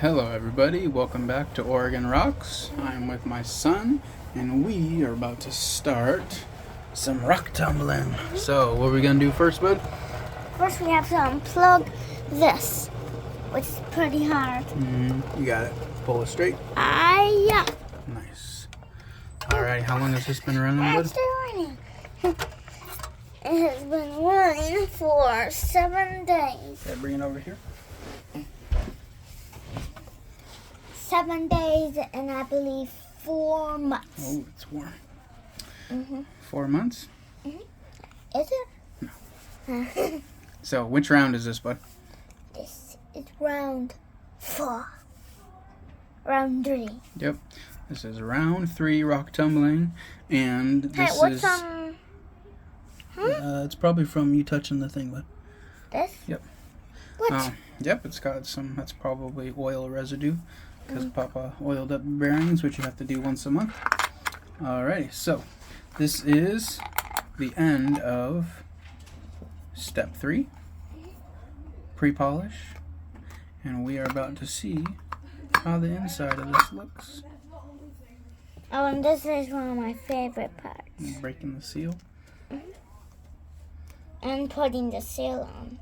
Hello everybody, welcome back to Oregon Rocks. I'm with my son and we are about to start some rock tumbling. So what are we going to do first, bud? First we have to unplug this, which is pretty hard. You got it. Pull it straight. Yeah. Nice. Alright, how long has this been running, bud? It's still running. It has been running for 7 days. Okay, bring it over here. 7 days and I believe 4 months. Oh, it's warm. 4 Mm-hmm. months? Is it? No. So, which round is this, bud? This is round 4. Round 3. Yep. This is round 3 rock tumbling, and this Hey, what's is... Hmm? it's probably from you touching the thing, bud. This? Yep. What? Yep, it's got some, that's probably oil residue, because Papa oiled up bearings, which you have to do once a month. Alrighty, so this is the end of step 3, pre-polish, and we are about to see how the inside of this looks. Oh, and this is one of my favorite parts. Breaking the seal. And putting the seal on.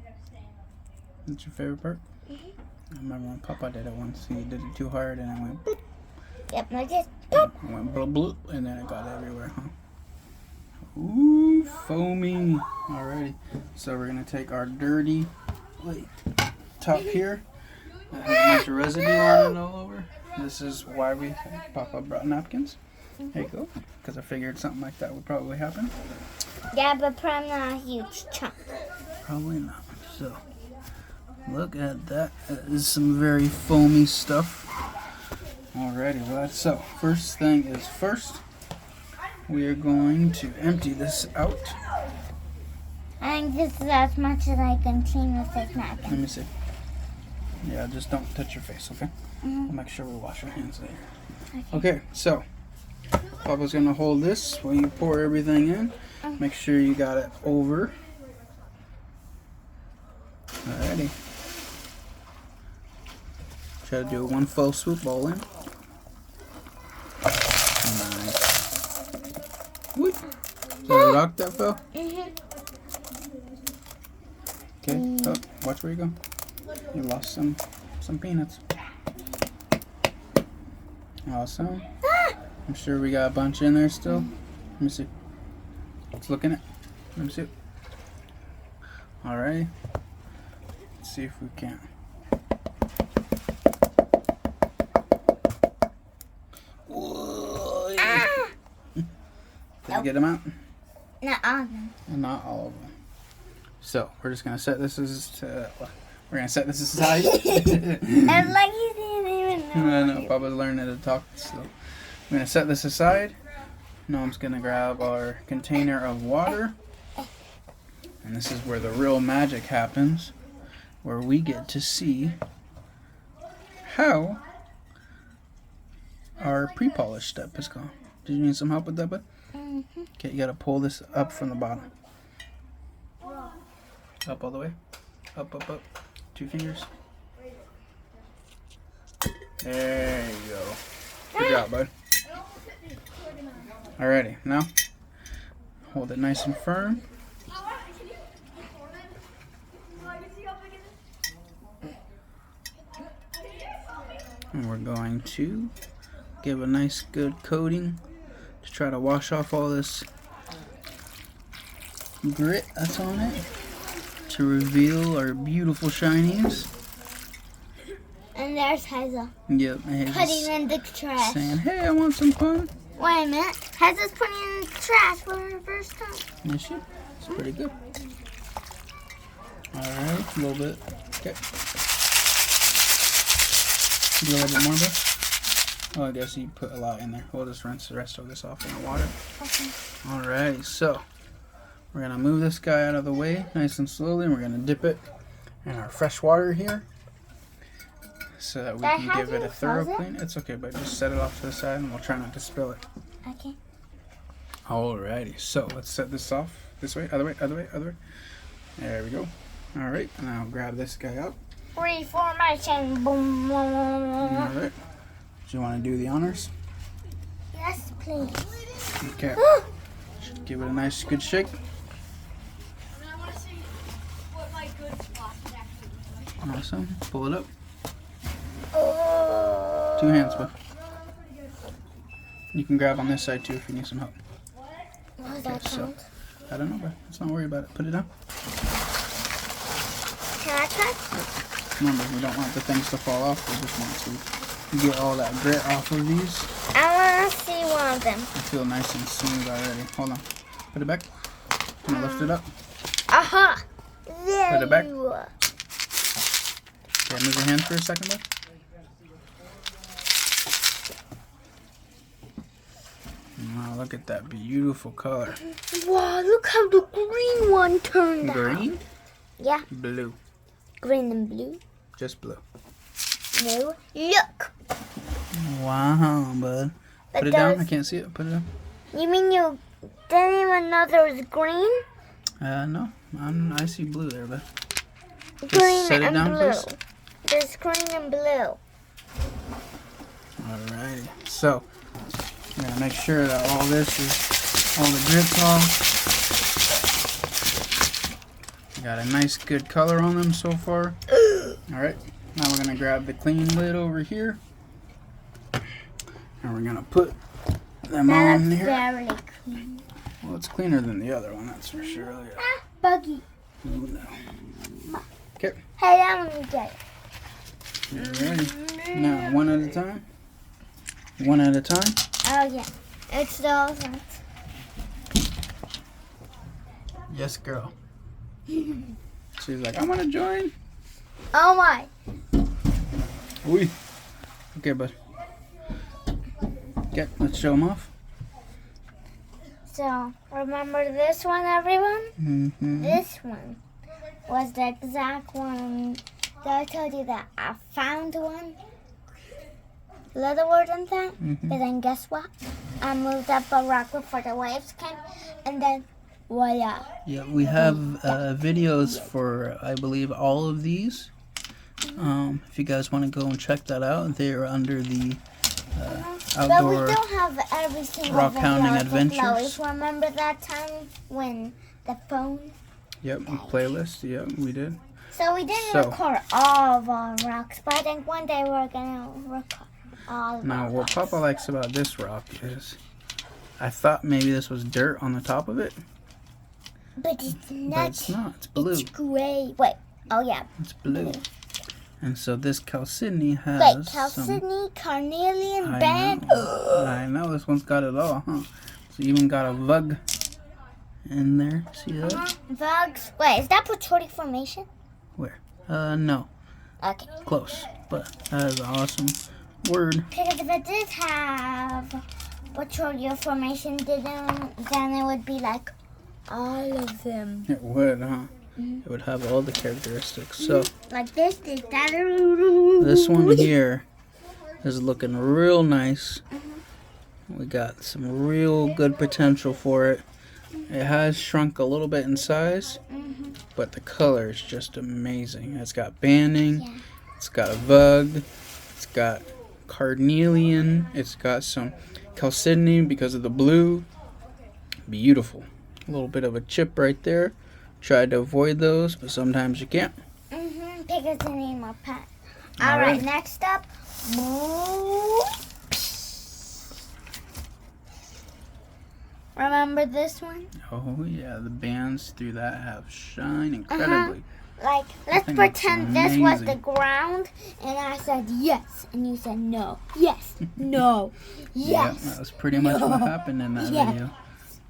That's your favorite part? I remember when Papa did it once. He did it too hard and it went boop. Yep, like this. Boop. It went bloop, bloop, and then it got everywhere, huh? Ooh, foamy. Alrighty. So we're going to take our dirty top here. That has a bunch of residue on it all over. This is why Papa brought napkins. There you go. Because I figured something like that would probably happen. Yeah, but probably not a huge chunk. Probably not. So, look at that. That is some very foamy stuff. Alrighty, well, so first thing is first, we are going to empty this out. I think this is as much as I can clean with this Let napkin. me see. Yeah, just don't touch your face, okay? We'll make sure we wash our hands later. Okay, so Papa's gonna hold this while you pour everything in. Make sure you got it over. Alrighty. Try to do one full swoop all in. Nice. Whoop. Is that a rock that fell? Okay, oh, watch where you go. You lost some peanuts. Awesome. I'm sure we got a bunch in there still. Let me see. Let's look in it. Let me see. Alright. Let's see if we can. Whoa. Did you get them out? Not all of them. Not all of them. So we're just gonna set this aside. And like you didn't even know. I know, Papa's learning to talk slow. I'm gonna set this aside. Now I'm just gonna grab our container of water. And this is where the real magic happens, where we get to see how our pre-polish step is gone. Did you need some help with that, bud? Okay, you gotta pull this up from the bottom. Up all the way. Up, up, up. 2 fingers. There you go. Good job, bud. Alrighty, now hold it nice and firm. And we're going to give a nice good coating to try to wash off all this grit that's on it to reveal our beautiful shinies. And there's Hazel. Yep, and Putting in the trash. saying, hey, I want some fun. Wait a minute. Hazel's putting in the trash for her first time. Yes, she. It's pretty good. Alright, a little bit. Okay. Do a little bit more, bud? Oh, I guess you put a lot in there. We'll just rinse the rest of this off in the water. Okay. Alrighty, so we're going to move this guy out of the way nice and slowly, and we're going to dip it in our fresh water here so that we can give it a thorough clean. It's okay, but just set it off to the side and we'll try not to spill it. Okay. Alrighty, so let's set this off this way, other way, other way, other way. There we go. Alright, now grab this guy up. Reformation. Boom. Alright. Do you want to do the honors? Yes, please. Okay. Give it a nice good shake. I want to see what my good spot is actually. Awesome. Pull it up. Oh. 2 hands, bud. You can grab on this side too if you need some help. What does that so- sound? I don't know, but let's not worry about it. Put it down. Can I touch? Remember, we don't want the things to fall off. We just want to get all that grit off of these. I want to see one of them. They feel nice and smooth already. Hold on. Put it back. I'm gonna lift it up. Aha! There Put it back. you are. Okay, move your hand for a second, bud. Wow, look at that beautiful color. Wow, look how the green one turned out. Green? Yeah, Blue. green and blue. Just blue. No, look. Wow, bud. But Put it down. I those- can't see it. Put it down. You mean you didn't even know there was green? No. I see blue there, bud. Green set it and down, blue. please. There's green and blue. Alrighty. So, I'm gonna make sure that all this is all the grit's off. Got a nice good color on them so far. Alright. Now we're gonna grab the clean lid over here. And we're gonna put them That on looks here. very clean. Well, it's cleaner than the other one, that's for sure. Yeah. Ah, buggy. Ooh, no. Okay. Hey, that one you get it. Alrighty. Now, one at a time. One at a time. Oh, yeah. It's those ones. Yes, girl. She's like, I want to join. Oh, my. Oi. Okay, bud. Okay, let's show them off. So, remember this one, everyone? Mm-hmm. This one was the exact one that I told you that I found one. Little word on that. Mhm. But then guess what? I moved up a rock before the waves came, and then voila. Yeah, we have videos for, I believe, all of these. If you guys want to go and check that out, they're under the But we outdoor. don't have every single rock hounding video with adventures. Lois. Remember that time when the phone? Yep, playlist. Yep, we did. So we didn't So- record all of our rocks, but I think one day we're gonna record all of Now, our what rocks. Papa likes about this rock is, I thought maybe this was dirt on the top of it, But it's but not. it's not. It's blue. It's gray. Wait. Oh yeah. It's blue. And so this Chalcedony has Wait. some. Chalcedonys Carnelian I band. know. I know this one's got it all, huh? So you even got a vug in there. See that? Bugs. Wait. Is that Patriotic Formation? Where? No. Okay. Close. But that is an awesome word. Because if it did have Patriotic Formation, then it would be like all of them. It would, huh? It would have all the characteristics. So Like this, that. this one here is looking real nice. We got some real good potential for it. It has shrunk a little bit in size, but the color is just amazing. It's got banding, Yeah. it's got a vug, it's got carnelian, it's got some chalcedony because of the blue. Beautiful. A little bit of a chip right there. Tried to avoid those, but sometimes you can't. Because they need more pet. All All right. right. Next up. Remember this one? Oh yeah, the bands through that have shine incredibly. Like, let's think that's pretend this was the amazing. ground, and I said yes, and you said no. Yes, no, Yeah, yes. that was pretty much what happened in that Yeah. video.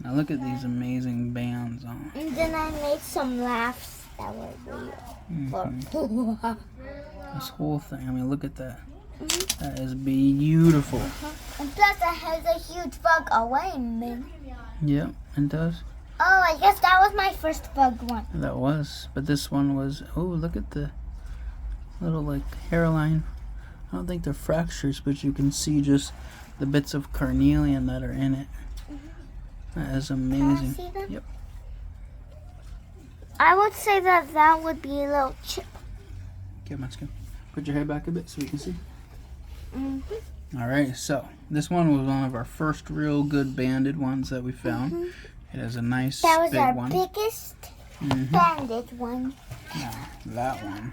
Now look at these amazing bands on. And then I made some laughs that were real. This whole thing. I mean, look at that. That is beautiful. And plus, it has a huge bug. Oh, wait a minute. Yep, it does. Oh, I guess that was my first bug one. That was. But this one was. Oh, look at the little like hairline. I don't think they're fractures, but you can see just the bits of carnelian that are in it. That is amazing. see them? Yep. I would say that that would be a little chip. Okay, let's go. Put your head back a bit so we can see. Mm-hmm. Alright, so this one was one of our first real good banded ones that we found. Mm-hmm. It is a nice That was big our one. biggest Mhm. banded one. Now, that one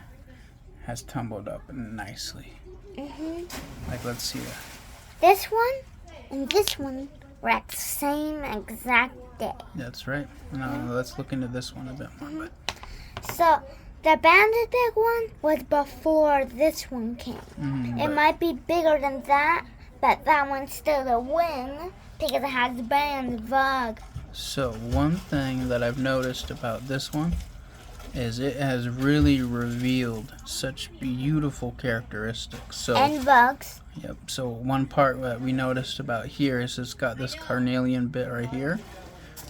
has tumbled up nicely. Like, let's see that. This one and this one were at the same exact day. That's right. Now, let's look into this one a bit more. So, the banded big one was before this one came. It But might be bigger than that, but that one's still a win because it has the band bug. so, one thing that I've noticed about this one is it has really revealed such beautiful characteristics. So, And bugs. yep. So, one part that we noticed about here is it's got this carnelian bit right here.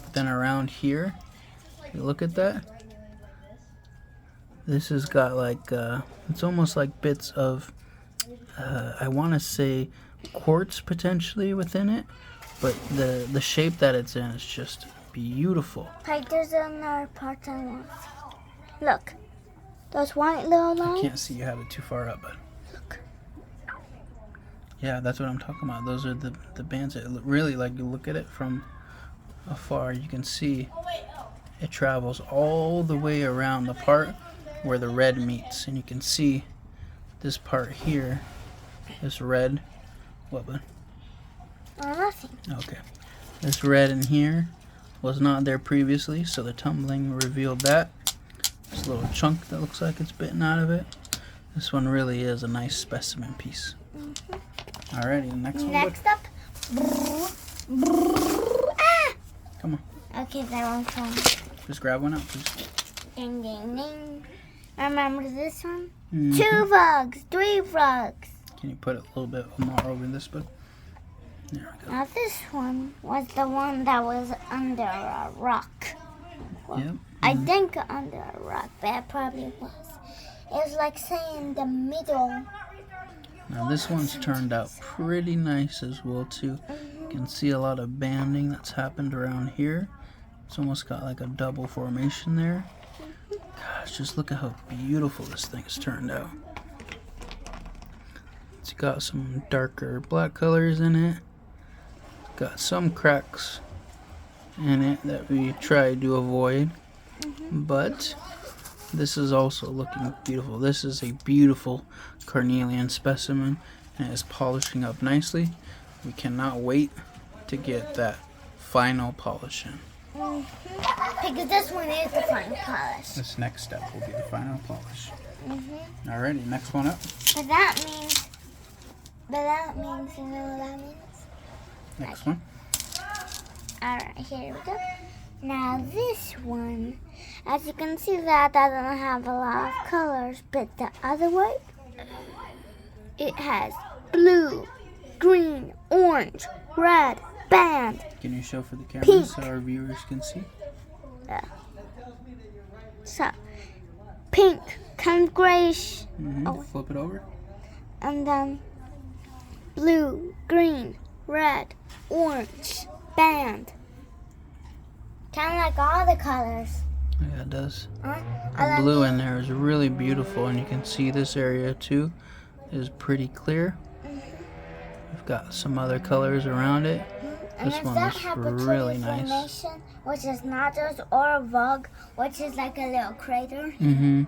But then around here, you look at that. This has got like, it's almost like bits of, I want to say quartz potentially within it. But the shape that it's in is just beautiful. Hey, there's another part I want. Look. Those white little I lines. can't see, you have it too far up, but Look. yeah, that's what I'm talking about. Those are the bands that really, like, you look at it from afar, you can see it travels all the way around the part where the red meets, and you can see this part here, this red. What, bud? Oh, nothing. Okay. This red in here was not there previously, so the tumbling revealed that. This little chunk that looks like it's bitten out of it. This one really is a nice specimen piece. Alrighty, the next one. Next up. Ah! Come on, Okay, that one's fine. just grab one out, please. Ding, ding, ding. Remember this one? Mhm. 2 bugs, 3 bugs. Can you put it a little bit more over this, bud? There we go. Now this one was the one that was under a rock. Yep. I think under a rock, but it probably was. It was like say in the middle. Now this one's turned out pretty nice as well too. You can see a lot of banding that's happened around here. It's almost got like a double formation there. Gosh, just look at how beautiful this thing has turned out. It's got some darker black colors in it. Got some cracks in it that we tried to avoid. But this is also looking beautiful. This is a beautiful carnelian specimen, and it is polishing up nicely. We cannot wait to get that final polish in. Because this one is the final polish. This next step will be the final polish. Alrighty, next one up. But that means, you know what that means? Next one. Alright, here we go. Now this one, as you can see, that doesn't have a lot of colors, but the other way, it has blue, green, orange, red, band. Can you show for the camera Pink. so our viewers can see? So, pink, kind of grayish, Flip it over. and then blue, green, red, orange, band. Kind of like all the colors. Yeah, it does. Huh? The blue in there is really beautiful, and you can see this area too is pretty clear. We've got some other colors around it. And This if one that is had the really tree nice. formation, which is not just or a bug, which is like a little crater, Mm-hmm.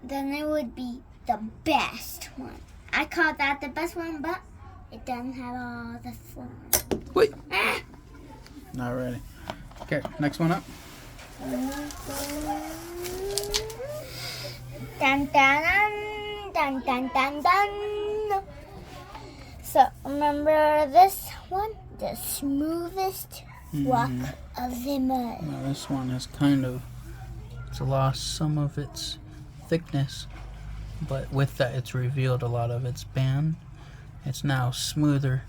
then it would be the best one. I call that the best one, but it doesn't have all the form. Wait. Ah! Alrighty. Okay, next one up. Dun, dun, dun, dun, dun, dun, dun. So, remember this one? The smoothest rock of them all. Now this one has it's lost some of its thickness, but with that it's revealed a lot of its band. It's now smoother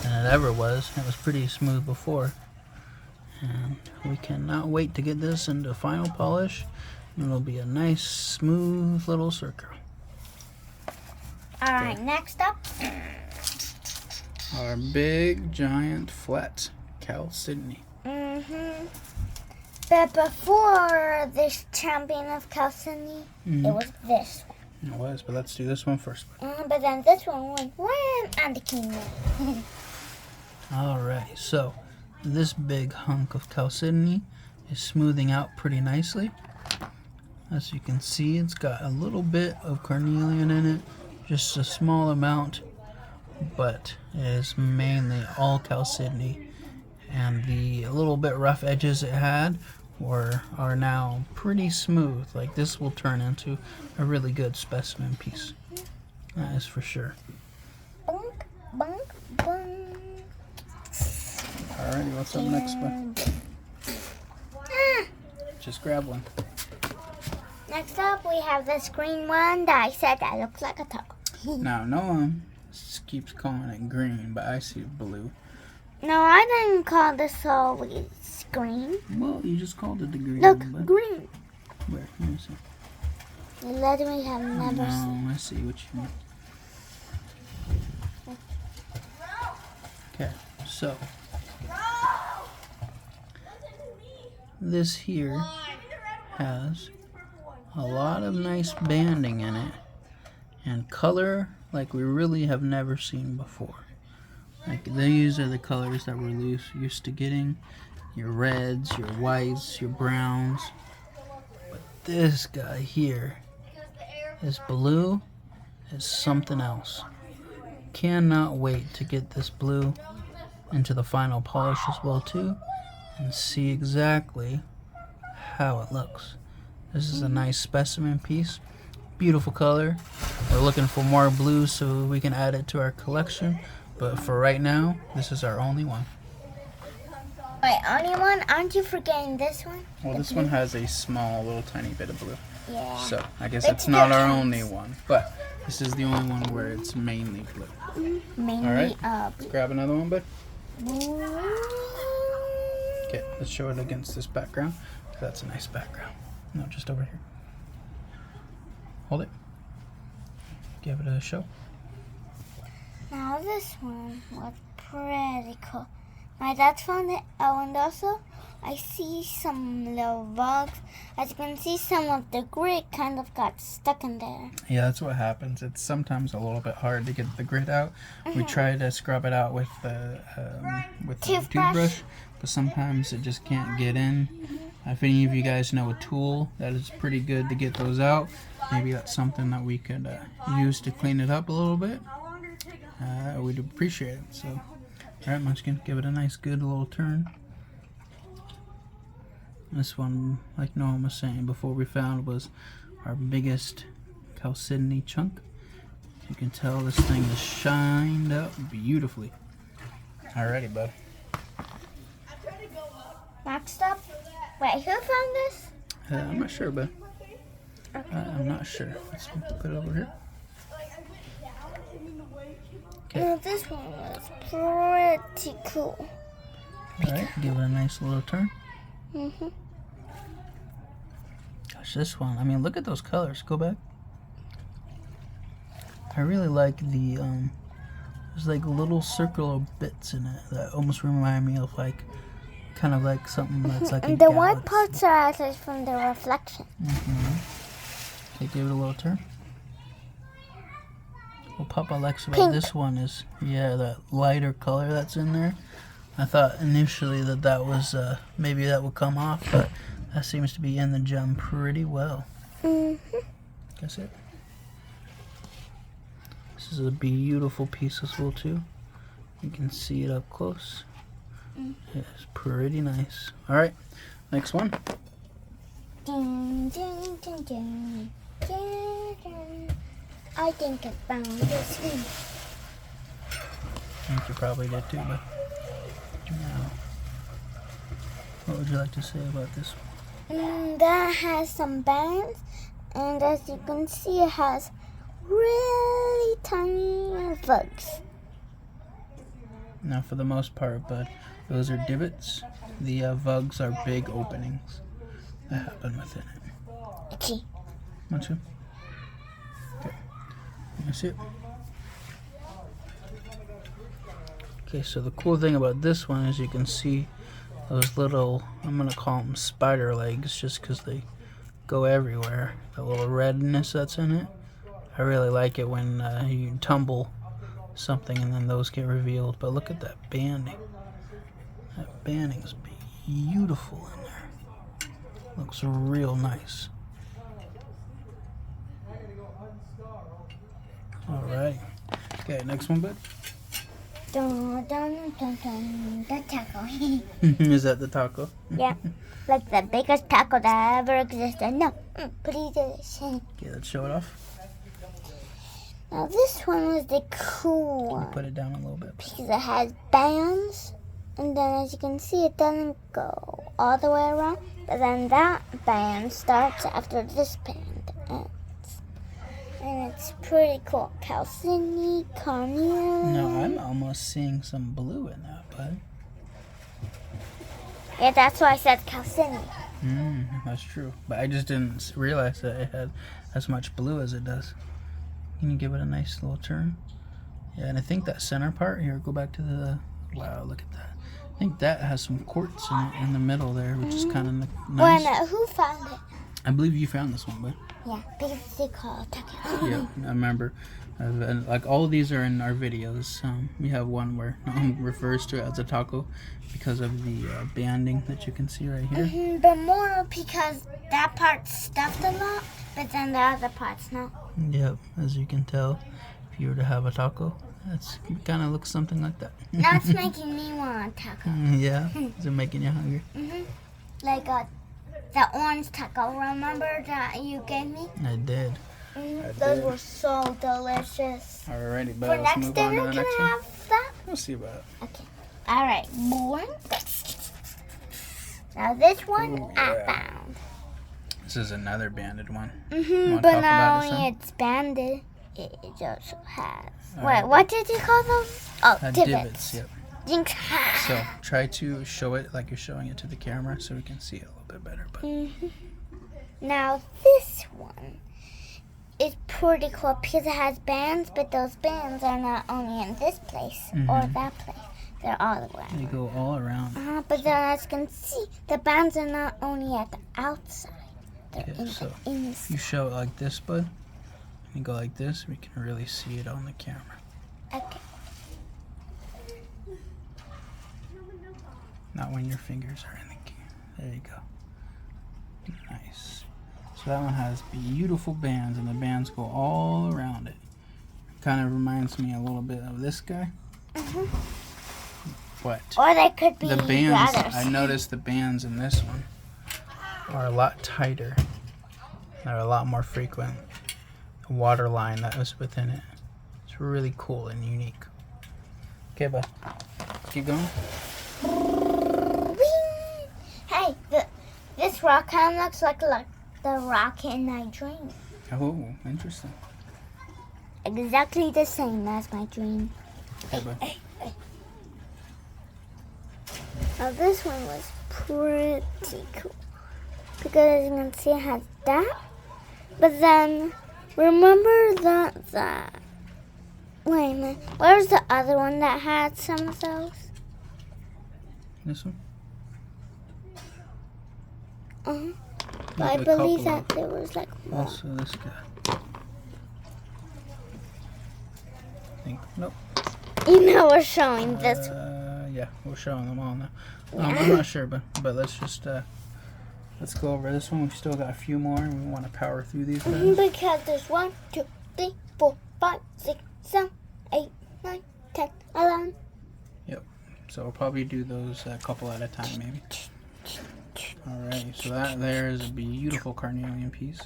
than it ever was. It was pretty smooth before. And we cannot wait to get this into final polish. It'll be a nice, smooth little circle. Alright, next up. Our big, giant, flat Chalcedony. But before this champion of Chalcedony, it was this one. It was, but let's do this one first. But then this one went wham, and the king won. Alright, so this big hunk of Chalcedony is smoothing out pretty nicely. As you can see, it's got a little bit of carnelian in it, just a small amount, but it is mainly all Chalcedony. And the little bit rough edges it had are now pretty smooth. Like, this will turn into a really good specimen piece. That is for sure. Bonk, bonk, bonk. Alrighty, what's up next one? Just grab one. Next up, we have this green one that I said that looks like a taco. Now, no one keeps calling it green, but I see blue. No, I didn't call this always green. Well, you just called it the green. Look, but green. where? Let me see. You literally have never seen. No, I see what you mean. Okay, so this here has a lot of nice banding in it and color like we really have never seen before. Like, these are the colors that we're used to getting. Your reds, your whites, your browns. But this guy here, this blue, is something else. Cannot wait to get this blue into the final polish as well too, and see exactly how it looks. This is a nice specimen piece. Beautiful color. We're looking for more blues so we can add it to our collection. But for right now, this is our only one. Wait, only one? Aren't you forgetting this one? Well, this one has a small, little tiny bit of blue. Yeah. So, I guess But it's not our still only one. But this is the only one where it's mainly blue. Mainly Alright. up. Let's grab another one, bud. Okay, let's show it against this background. That's a nice background. No, just over here. Hold it. Give it a show. Now this one was pretty cool. My dad found it. Oh, and also I see some little bugs. As you can see, some of the grit kind of got stuck in there. Yeah, that's what happens. It's sometimes a little bit hard to get the grit out. We try to scrub it out with the toothbrush, but sometimes it just can't get in. If any of you guys know a tool that is pretty good to get those out, maybe that's something that we could use to clean it up a little bit. We'd appreciate it. So, alright, Munchkin, give it a nice good little turn. This one, like Noam was saying before, we found was our biggest Chalcedony chunk. You can tell this thing is shined up beautifully. Alrighty, bud. Next up, wait, who found this? I'm not sure, bud. I'm not sure. Let's put it over here. Oh, this one was pretty cool. Alright, give it a nice little turn. Mm-hmm. Gosh, this one, I mean, look at those colors. Go back. I really like the, there's like little circular bits in it that almost remind me of like, kind of like something that's like a And the white galaxy. parts are actually from the reflection. Okay, give it a little turn. What Papa likes about Pink. this one is, yeah, that lighter color that's in there. I thought initially that was, maybe that would come off, but that seems to be in the gem pretty well. That's it. This is a beautiful piece as well too. You can see it up close. It's pretty nice. Alright, next one. Dun, dun, dun, dun, dun, dun. I think I found this one. I think you probably did too, but now, what would you like to say about this one? That has some bands, and as you can see, it has really tiny bugs. Now, for the most part, bud, those are divots. The vugs are big openings that happen within it. Okay. Want to? Okay. Let me see it. Okay, so the cool thing about this one is you can see those little, I'm gonna call them spider legs, just because they go everywhere. The little redness that's in it. I really like it when you tumble something and then those get revealed. But look at that banding. That banding is beautiful in there. Looks real nice. Alright. Okay, next one, bud. Dun, dun, dun, dun, the taco. Is that the taco? Yeah, like the biggest taco that ever existed. No, please do this. Okay, let's show it off. Now this one was the cool Can you one put it down a little bit? because it has bands, and then as you can see, it doesn't go all the way around. But then that band starts after this band ends, and it's pretty cool. Chalcedonys Carnelians. No, I'm almost seeing some blue in that, bud. Yeah, that's why I said Chalcedonys. That's true. But I just didn't realize that it had as much blue as it does. Can you give it a nice little turn? Yeah, and I think that center part, here, go back to the, wow, look at that. I think that has some quartz in it in the middle there, which is kind of nice. Well, who found it? I believe you found this one, bud. Yeah, because they call it taco. Yeah, I remember. And like all of these are in our videos. We have one where refers to it as a taco because of the banding that you can see right here. But more because that part's stuffed a lot, but then the other part's not. Yep, as you can tell, if you were to have a taco, that's kind of looks something like that. Now it's making me want a taco. Yeah, is it making you hungry? Like the orange taco, remember that you gave me? I did. Those were so delicious. Alrighty, but For let's next move on to dinner, the can next I one. have that? We'll see about it. Okay. Alright, one. Now this one Ooh, I yeah. found. This is another banded one. wanna But talk not about it only some? it's banded, it also has. Alright. Wait, what did you call those? Oh, divots. Yep. Jinx. So try to show it like you're showing it to the camera so we can see it a little bit better. But Now this one is pretty cool because it has bands, but those bands are not only in this place or that place. They're all the way they around. go all around. But then as you can see, the bands are not only at the outside. They're Okay, in so the if inside. you show it like this, bud, and go like this, we can really see it on the camera. Okay. Not when your fingers are in the camera. There you go. Nice. So that one has beautiful bands, and the bands go all around it. Kind of reminds me a little bit of this guy. But Or they could be the bands, brothers. I noticed the bands in this one are a lot tighter. They're a lot more frequent. The water line that was within it. It's really cool and unique. Okay, bud. Keep going. Whee! Hey, this rock kind of looks like the rock in my dream. Oh, interesting. Exactly the same as my dream. Okay, bud. Now this one was pretty cool because as you can see it has that, but then remember that wait a minute, where's the other one that had some of those? This one? But There's I a believe couple that there was like more. Also, this guy. I think. Nope. You know we're showing this one. Yeah, we're showing them all now. I'm not sure, but let's just let's go over this one. We've still got a few more, and we want to power through these guys. Because there's 1, 2, 3, 4, 5, 6, 7, 8, 9, 10, 11. So we'll probably do those a couple at a time, maybe. Alrighty, so that there is a beautiful carnelian piece.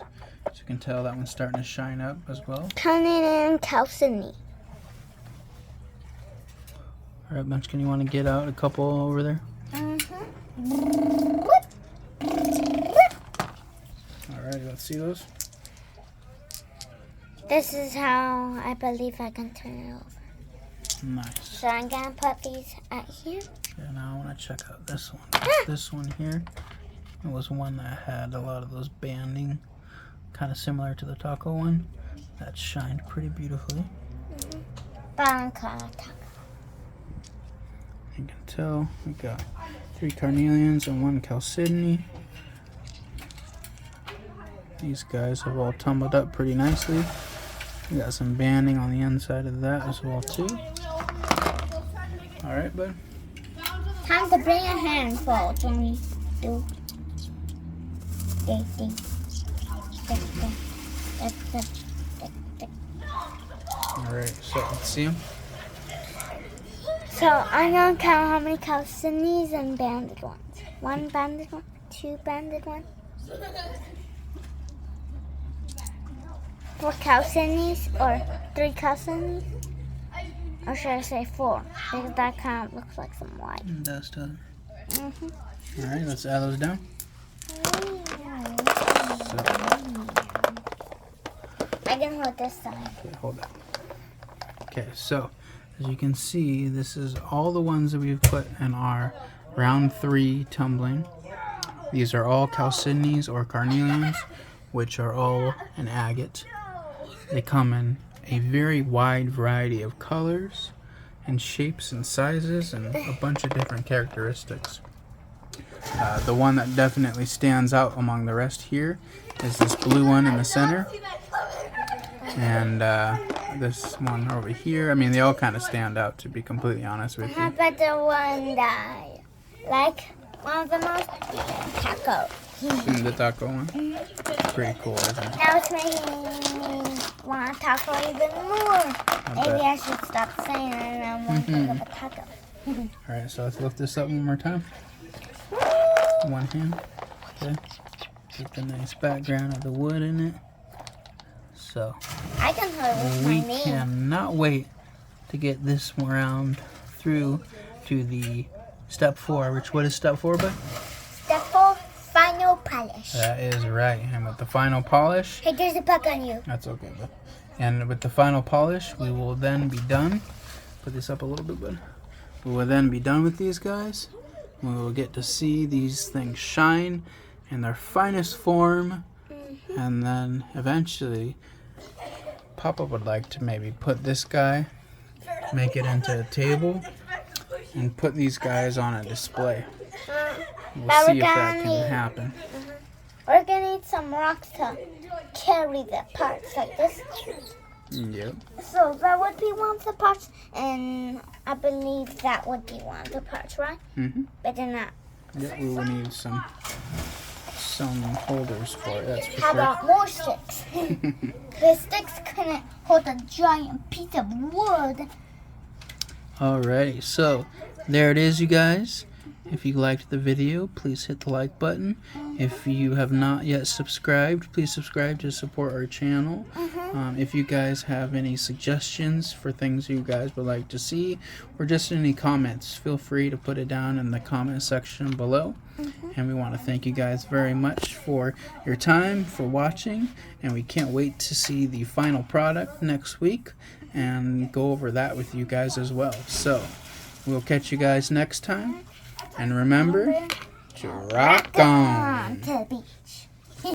As you can tell, that one's starting to shine up as well. Carnelian Chalcedony. Alright, Munchkin, you want to get out a couple over there? Alrighty, let's see those. This is how I believe I can turn it over. Nice. So I'm gonna put these at here. Okay, now I want to check out this one. This one here, it was one that had a lot of those banding, kind of similar to the taco one. That shined pretty beautifully. But I'm gonna talk. You can tell we got 3 Carnelians and 1 Chalcedony. These guys have all tumbled up pretty nicely. We got some banding on the inside of that as well too. Alright, bud. Time to bring a handful. 1, 2, 3, 4. Alright, so let's see them. So I'm gonna count how many Chalcedonies and banded ones. 1 banded one, 2 banded one. 4 Chalcedonies or 3 Chalcedonies? Or should I say 4? Because that kind of looks like some white. It does, doesn't it? Mm-hmm. Alright, let's add those down. I can hold this side. Okay, hold that. Okay, so as you can see, this is all the ones that we've put in our round 3 tumbling. These are all Chalcedonies or Carnelians, which are all an agate. They come in a very wide variety of colors and shapes and sizes and a bunch of different characteristics. The one that definitely stands out among the rest here is this blue one in the center. And this one over here. I mean, they all kind of stand out, to be completely honest with How you. about the one that I like? One of the most? Taco. The taco one. Pretty cool, isn't it? Now it's making me want a taco even more. Maybe I should stop saying it and I want to think of a taco. Alright, so let's lift this up one more time. One hand. Okay. Get the nice background of the wood in it. So, I can hold it with we my knee. cannot wait to get this round through to the step 4. Which, what is step 4, bud? Step 4, final polish. That is right. And with the final polish, Hey, there's a bug on you. that's okay, bud. And with the final polish, we will then be done. Put this up a little bit, bud. We will then be done with these guys. We will get to see these things shine in their finest form. And then eventually, Papa would like to maybe put this guy, make it into a table, and put these guys on a display. We'll see if that can happen. We're gonna need some rocks to carry the parts like this. Yep. So that would be one of the parts, and I believe that would be one of the parts, right? Mm-hmm. But then that. Yep, we will need some holders for it, that's for How sure. about more sticks? The sticks couldn't hold a giant piece of wood. Alrighty, so there it is, you guys. If you liked the video, please hit the like button. If you have not yet subscribed, please subscribe to support our channel. If you guys have any suggestions for things you guys would like to see, or just any comments, feel free to put it down in the comment section below. And we want to thank you guys very much for your time, for watching, and we can't wait to see the final product next week and go over that with you guys as well. So we'll catch you guys next time, and remember to rock on. To the beach.